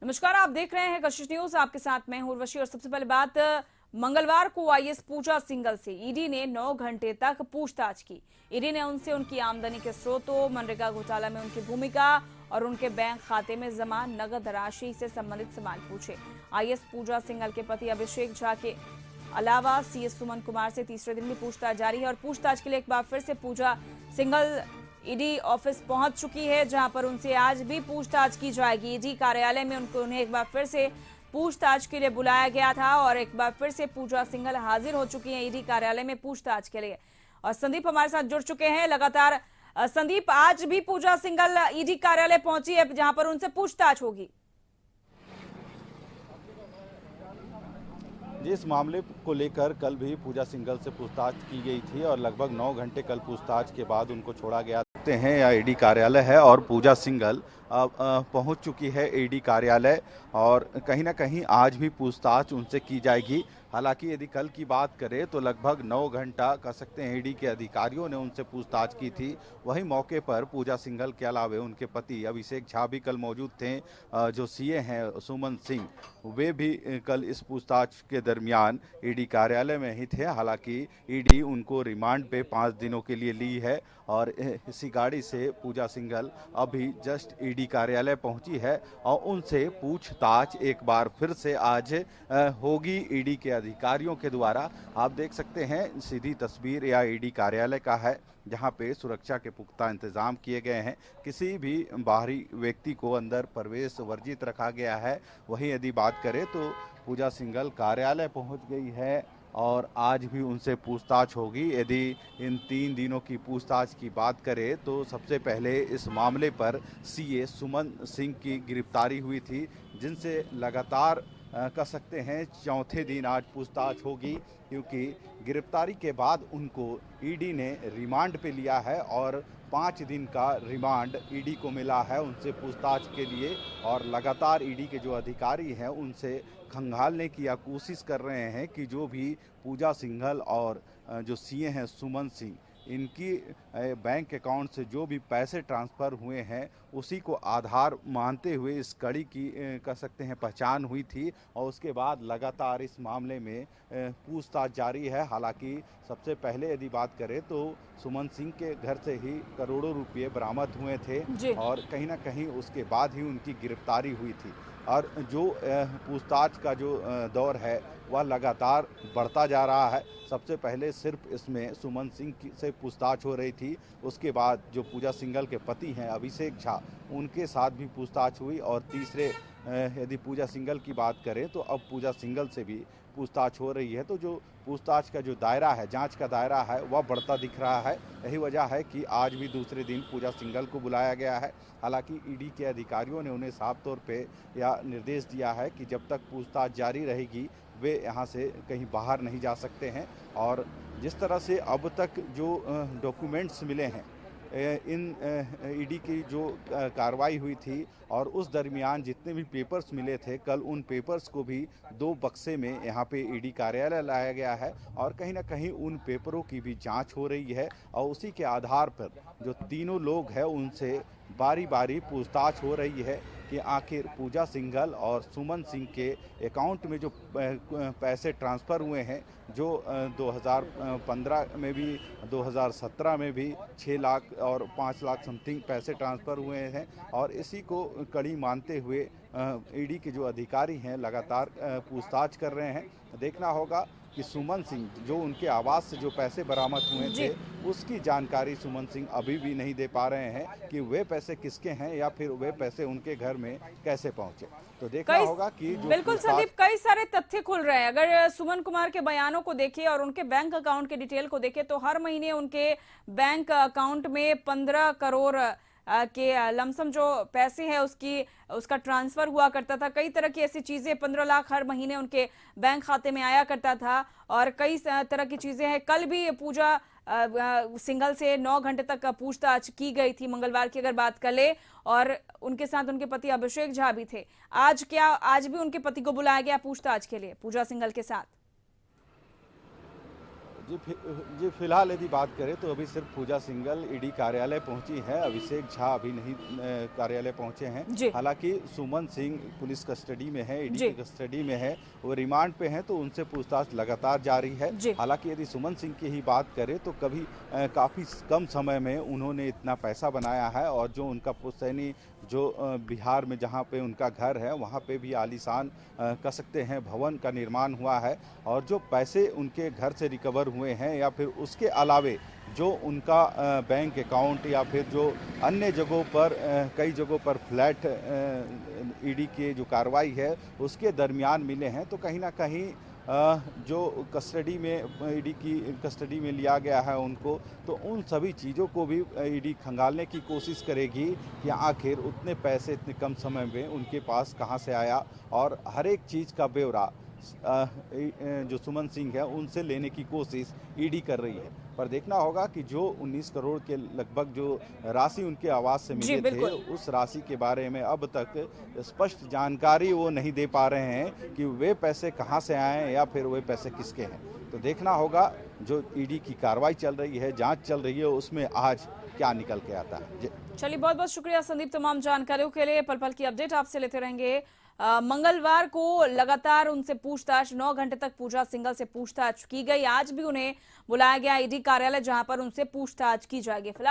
नमस्कार, आप देख रहे हैं कशिश न्यूज। आपके साथ मैं हूं उर्वशी। और सबसे पहले बात मंगलवार को आईएएस पूजा सिंघल से ईडी ने 9 घंटे तक पूछताछ की। ईडी ने उनसे उनकी आमदनी के स्रोतों, मनरेगा घोटाला में उनकी भूमिका और उनके बैंक खाते में जमा नगद राशि से संबंधित सवाल पूछे। आईएएस पूजा सिंघल के पति अभिषेक झा के अलावा सीएस सुमन कुमार से तीसरे दिन भी पूछताछ जारी है। और पूछताछ के लिए एक बार फिर से पूजा सिंघल ईडी ऑफिस पहुंच चुकी है, जहां पर उनसे आज भी पूछताछ की जाएगी। ईडी कार्यालय में उन्हें एक बार फिर से पूछताछ के लिए बुलाया गया था और एक बार फिर से पूजा सिंघल हाजिर हो चुकी हैं ईडी कार्यालय में पूछताछ के लिए। और संदीप हमारे साथ जुड़ चुके हैं लगातार। संदीप, आज भी पूजा सिंघल ईडी कार्यालय पहुंची है, जहां पर उनसे पूछताछ होगी। इस मामले को लेकर कल भी पूजा सिंघल से पूछताछ की गई थी और लगभग 9 घंटे कल पूछताछ के बाद उनको छोड़ा गया हैं। या ईडी कार्यालय है और पूजा सिंघल पहुंच चुकी है ईडी कार्यालय और कहीं ना कहीं आज भी पूछताछ उनसे की जाएगी। हालांकि यदि कल की बात करें तो लगभग 9 घंटा कह सकते हैं ईडी के अधिकारियों ने उनसे पूछताछ की थी। वहीं मौके पर पूजा सिंघल के अलावा उनके पति अभिषेक झा भी कल मौजूद थे। जो सीए हैं सुमन सिंह, वे भी कल इस पूछताछ के दरमियान ईडी कार्यालय में ही थे। हालांकि ईडी उनको रिमांड पे 5 दिनों के लिए ली है और इसी गाड़ी से पूजा सिंघल अभी जस्ट ईडी कार्यालय पहुंची है और उनसे पूछताछ एक बार फिर से आज होगी ईडी के अधिकारियों के द्वारा। आप देख सकते हैं सीधी तस्वीर या ईडी कार्यालय का है, जहां पे सुरक्षा के पुख्ता इंतजाम किए गए हैं। किसी भी बाहरी व्यक्ति को अंदर प्रवेश वर्जित रखा गया है। वहीं यदि बात करें तो पूजा सिंघल कार्यालय पहुंच गई है और आज भी उनसे पूछताछ होगी। यदि इन 3 दिनों की पूछताछ की बात करें तो सबसे पहले इस मामले पर सीए सुमन सिंह की गिरफ्तारी हुई थी, जिनसे लगातार कह सकते हैं चौथे दिन आज पूछताछ होगी, क्योंकि गिरफ्तारी के बाद उनको ईडी ने रिमांड पे लिया है और 5 दिन का रिमांड ईडी को मिला है उनसे पूछताछ के लिए। और लगातार ईडी के जो अधिकारी हैं उनसे खंगालने की या कोशिश कर रहे हैं कि जो भी पूजा सिंघल और जो सीए हैं सुमन सिंह, इनकी बैंक अकाउंट से जो भी पैसे ट्रांसफ़र हुए हैं उसी को आधार मानते हुए इस कड़ी की कह सकते हैं पहचान हुई थी। और उसके बाद लगातार इस मामले में पूछताछ जारी है। हालांकि सबसे पहले यदि बात करें तो सुमन सिंह के घर से ही करोड़ों रुपये बरामद हुए थे और कहीं ना कहीं उसके बाद ही उनकी गिरफ्तारी हुई थी। और जो पूछताछ का जो दौर है वह लगातार बढ़ता जा रहा है। सबसे पहले सिर्फ इसमें सुमन सिंह से पूछताछ हो रही थी, उसके बाद जो पूजा सिंघल के पति हैं अभिषेक झा, उनके साथ भी पूछताछ हुई। और तीसरे यदि पूजा सिंघल की बात करें तो अब पूजा सिंघल से भी पूछताछ हो रही है। तो जो पूछताछ का जो दायरा है, जांच का दायरा है, वह बढ़ता दिख रहा है। यही वजह है कि आज भी दूसरे दिन पूजा सिंघल को बुलाया गया है। हालांकि ईडी के अधिकारियों ने उन्हें साफ तौर पे या निर्देश दिया है कि जब तक पूछताछ जारी रहेगी वे यहाँ से कहीं बाहर नहीं जा सकते हैं। और जिस तरह से अब तक जो डॉक्यूमेंट्स मिले हैं, इन ईडी की जो कार्रवाई हुई थी और उस दरमियान जितने भी पेपर्स मिले थे, कल उन पेपर्स को भी 2 बक्से में यहाँ पे ईडी कार्यालय लाया गया है और कहीं ना कहीं उन पेपरों की भी जांच हो रही है। और उसी के आधार पर जो तीनों लोग हैं उनसे बारी बारी पूछताछ हो रही है कि आखिर पूजा सिंघल और सुमन सिंह के अकाउंट में जो पैसे ट्रांसफ़र हुए हैं, जो 2015 में भी 2017 में भी 6 लाख और 5 लाख समथिंग पैसे ट्रांसफ़र हुए हैं। और इसी को कड़ी मानते हुए ईडी के जो अधिकारी हैं लगातार पूछताछ कर रहे हैं। देखना होगा कि सुमन सिंह जो उनके आवास से जो पैसे बरामद हुए थे उसकी जानकारी सुमन सिंह अभी भी नहीं दे पा रहे हैं कि वे पैसे किसके हैं या फिर वे पैसे उनके घर में कैसे पहुंचे। तो देखना होगा कि जो बिल्कुल संदीप, कई सारे तथ्य खुल रहे हैं। अगर सुमन कुमार के बयानों को देखें और उनके बैंक अकाउंट के डिटेल को देखें तो हर महीने उनके बैंक अकाउंट में 15 करोड़ के लमसम जो पैसे हैं उसका ट्रांसफर हुआ करता था। कई तरह की ऐसी चीजें, 15 लाख हर महीने उनके बैंक खाते में आया करता था और कई तरह की चीजें हैं। कल भी पूजा सिंघल से 9 घंटे तक पूछताछ की गई थी, मंगलवार की अगर बात कर ले, और उनके साथ उनके पति अभिषेक झा भी थे। आज भी उनके पति को बुलाया गया पूछताछ के लिए पूजा सिंघल के साथ? जी फिलहाल यदि बात करें तो अभी सिर्फ पूजा सिंघल ईडी कार्यालय पहुंची है। अभिषेक झा अभी नहीं कार्यालय पहुंचे हैं। जी हालांकि सुमन सिंह पुलिस कस्टडी में है, ईडी जी की कस्टडी में है, वो रिमांड पे हैं तो उनसे पूछताछ लगातार जारी है। जी हालांकि यदि सुमन सिंह की ही बात करें तो कभी काफ़ी कम समय में उन्होंने इतना पैसा बनाया है और जो उनका पुश्तैनी जो बिहार में जहाँ पे उनका घर है वहाँ पे भी आलीशान कह सकते हैं भवन का निर्माण हुआ है। और जो पैसे उनके घर से रिकवर हुए हैं या फिर उसके अलावे जो उनका बैंक अकाउंट या फिर जो अन्य जगहों पर कई जगहों पर फ्लैट ईडी की जो कार्रवाई है उसके दरमियान मिले हैं, तो कहीं ना कहीं जो कस्टडी में ईडी की कस्टडी में लिया गया है उनको, तो उन सभी चीज़ों को भी ईडी खंगालने की कोशिश करेगी कि आखिर उतने पैसे इतने कम समय में उनके पास कहां से आया, और हर एक चीज़ का ब्यौरा जो सुमन सिंह है उनसे लेने की कोशिश ईडी कर रही है। पर देखना होगा कि जो 19 करोड़ के लगभग जो राशि उनके आवास से जी मिले थे उस राशि के बारे में अब तक स्पष्ट जानकारी वो नहीं दे पा रहे हैं कि वे पैसे कहां से आए या फिर वे पैसे किसके हैं। तो देखना होगा, जो ईडी की कार्रवाई चल रही है, जांच चल रही है, उसमें आज क्या निकल के आता है। चलिए, बहुत बहुत शुक्रिया संदीप तमाम जानकारियों के लिए। पल पल की अपडेट आपसे लेते रहेंगे। मंगलवार को लगातार उनसे पूछताछ 9 घंटे तक पूजा सिंघल से पूछताछ की गई। आज भी उन्हें बुलाया गया ईडी कार्यालय जहां पर उनसे पूछताछ की जाएगी। फिलहाल